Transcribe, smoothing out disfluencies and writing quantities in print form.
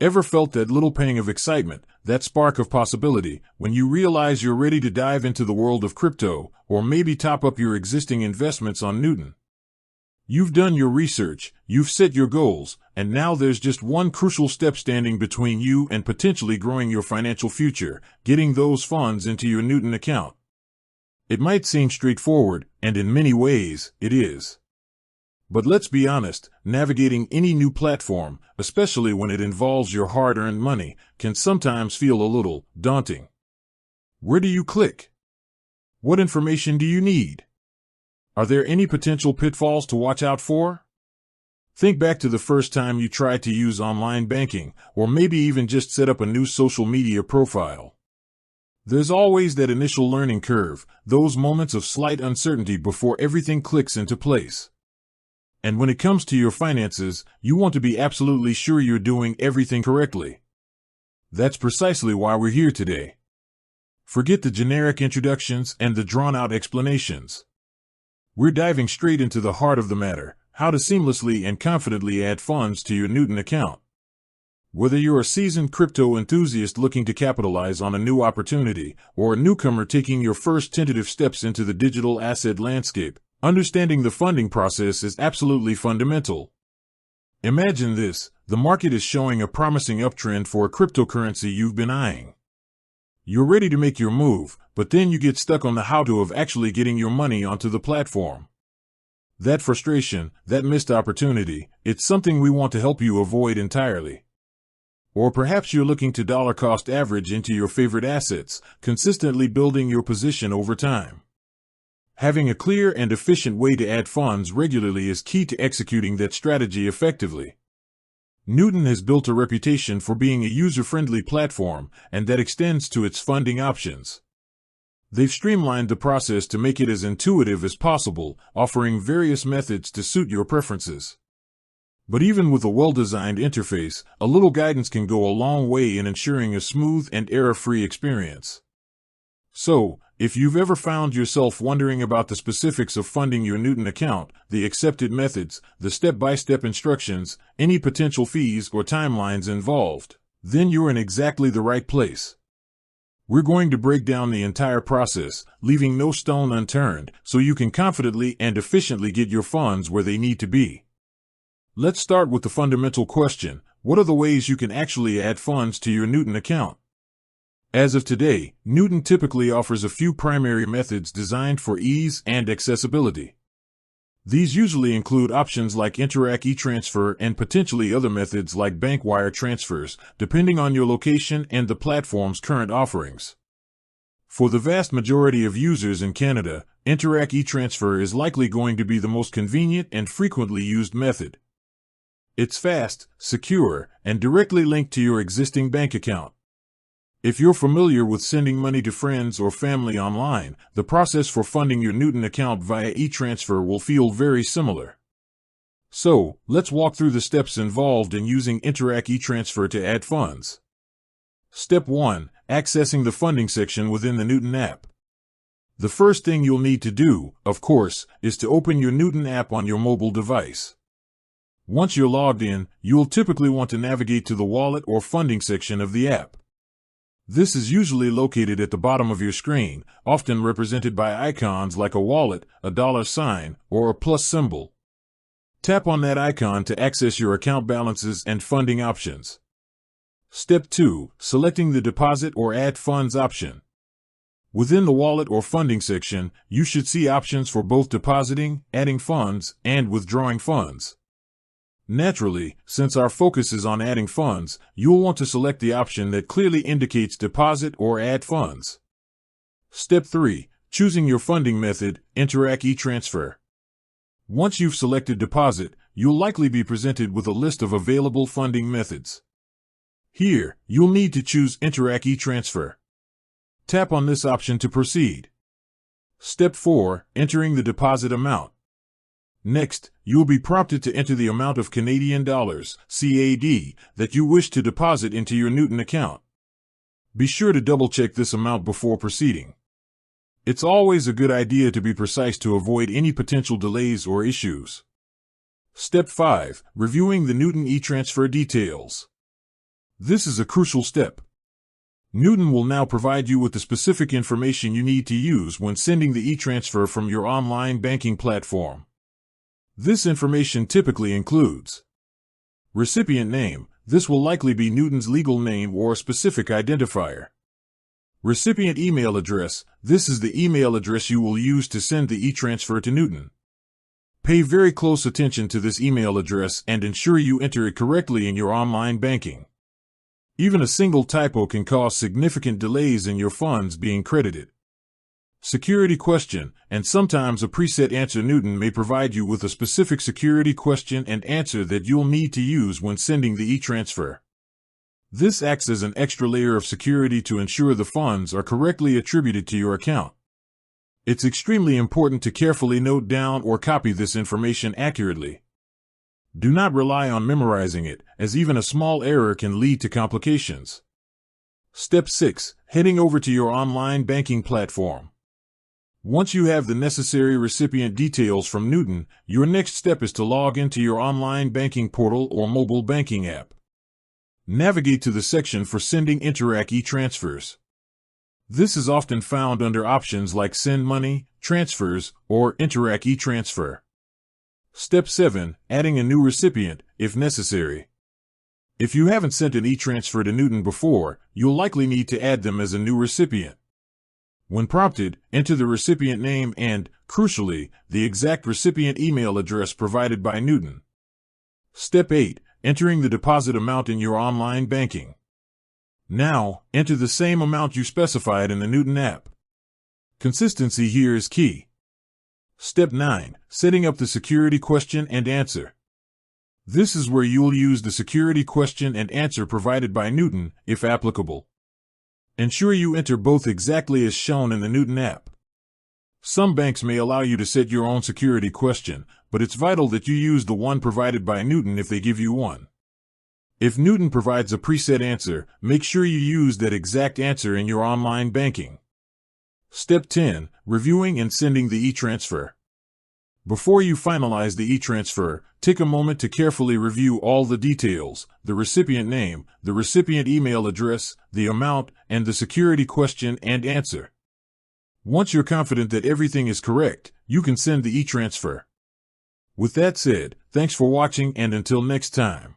Ever felt that little pang of excitement, that spark of possibility, when you realize you're ready to dive into the world of crypto, or maybe top up your existing investments on Newton? You've done your research, you've set your goals, and now there's just one crucial step standing between you and potentially growing your financial future, getting those funds into your Newton account. It might seem straightforward, and in many ways, it is. But let's be honest, navigating any new platform, especially when it involves your hard-earned money, can sometimes feel a little daunting. Where do you click? What information do you need? Are there any potential pitfalls to watch out for? Think back to the first time you tried to use online banking, or maybe even just set up a new social media profile. There's always that initial learning curve, those moments of slight uncertainty before everything clicks into place. And when it comes to your finances, you want to be absolutely sure you're doing everything correctly. That's precisely why we're here today. Forget the generic introductions and the drawn-out explanations. We're diving straight into the heart of the matter, how to seamlessly and confidently add funds to your Newton account. Whether you're a seasoned crypto enthusiast looking to capitalize on a new opportunity, or a newcomer taking your first tentative steps into the digital asset landscape, understanding the funding process is absolutely fundamental. Imagine this: the market is showing a promising uptrend for a cryptocurrency you've been eyeing. You're ready to make your move, but then you get stuck on the how-to of actually getting your money onto the platform. That frustration, that missed opportunity, it's something we want to help you avoid entirely. Or perhaps you're looking to dollar-cost average into your favorite assets, consistently building your position over time. Having a clear and efficient way to add funds regularly is key to executing that strategy effectively. Newton has built a reputation for being a user-friendly platform, and that extends to its funding options. They've streamlined the process to make it as intuitive as possible, offering various methods to suit your preferences. But even with a well-designed interface, a little guidance can go a long way in ensuring a smooth and error-free experience. So, if you've ever found yourself wondering about the specifics of funding your Newton account, the accepted methods, the step-by-step instructions, any potential fees or timelines involved, then you're in exactly the right place. We're going to break down the entire process, leaving no stone unturned, so you can confidently and efficiently get your funds where they need to be. Let's start with the fundamental question: what are the ways you can actually add funds to your Newton account? As of today, Newton typically offers a few primary methods designed for ease and accessibility. These usually include options like Interac e-transfer and potentially other methods like bank wire transfers, depending on your location and the platform's current offerings. For the vast majority of users in Canada, Interac e-transfer is likely going to be the most convenient and frequently used method. It's fast, secure, and directly linked to your existing bank account. If you're familiar with sending money to friends or family online, the process for funding your Newton account via e-transfer will feel very similar. So, let's walk through the steps involved in using Interac e-transfer to add funds. Step 1. Accessing the funding section within the Newton app. The first thing you'll need to do, of course, is to open your Newton app on your mobile device. Once you're logged in, you'll typically want to navigate to the wallet or funding section of the app. This is usually located at the bottom of your screen, often represented by icons like a wallet, a dollar sign, or a plus symbol. Tap on that icon to access your account balances and funding options. Step 2. Selecting the deposit or add funds option. Within the wallet or funding section, you should see options for both depositing, adding funds, and withdrawing funds. Naturally, since our focus is on adding funds, you'll want to select the option that clearly indicates deposit or add funds. Step 3. Choosing your funding method, Interac e-transfer. Once you've selected deposit, you'll likely be presented with a list of available funding methods. Here, you'll need to choose Interac e-transfer. Tap on this option to proceed. Step 4. Entering the deposit amount. Next, you'll be prompted to enter the amount of Canadian dollars, CAD, that you wish to deposit into your Newton account. Be sure to double-check this amount before proceeding. It's always a good idea to be precise to avoid any potential delays or issues. Step 5. Reviewing the Newton e-transfer details. This is a crucial step. Newton will now provide you with the specific information you need to use when sending the e-transfer from your online banking platform. This information typically includes recipient name. This will likely be Newton's legal name or specific identifier. Recipient email address. This is the email address you will use to send the e-transfer to Newton. Pay very close attention to this email address and ensure you enter it correctly in your online banking. Even a single typo can cause significant delays in your funds being credited. Security question, and sometimes a preset answer. Newton may provide you with a specific security question and answer that you'll need to use when sending the e-transfer. This acts as an extra layer of security to ensure the funds are correctly attributed to your account. It's extremely important to carefully note down or copy this information accurately. Do not rely on memorizing it, as even a small error can lead to complications. Step 6. Heading over to your online banking platform. Once you have the necessary recipient details from Newton, your next step is to log into your online banking portal or mobile banking app. Navigate to the section for sending Interac e-transfers. This is often found under options like Send Money, Transfers, or Interac e-transfer. Step 7. Adding a new recipient, if necessary. If you haven't sent an e-transfer to Newton before, you'll likely need to add them as a new recipient. When prompted, enter the recipient name and, crucially, the exact recipient email address provided by Newton. Step 8. Entering the deposit amount in your online banking. Now, enter the same amount you specified in the Newton app. Consistency here is key. Step 9. Setting up the security question and answer. This is where you'll use the security question and answer provided by Newton, if applicable. Ensure you enter both exactly as shown in the Newton app. Some banks may allow you to set your own security question, but it's vital that you use the one provided by Newton if they give you one. If Newton provides a preset answer, make sure you use that exact answer in your online banking. Step 10. Reviewing and sending the e-transfer. Before you finalize the e-transfer, take a moment to carefully review all the details: the recipient name, the recipient email address, the amount, and the security question and answer. Once you're confident that everything is correct, you can send the e-transfer. With that said, thanks for watching, and until next time.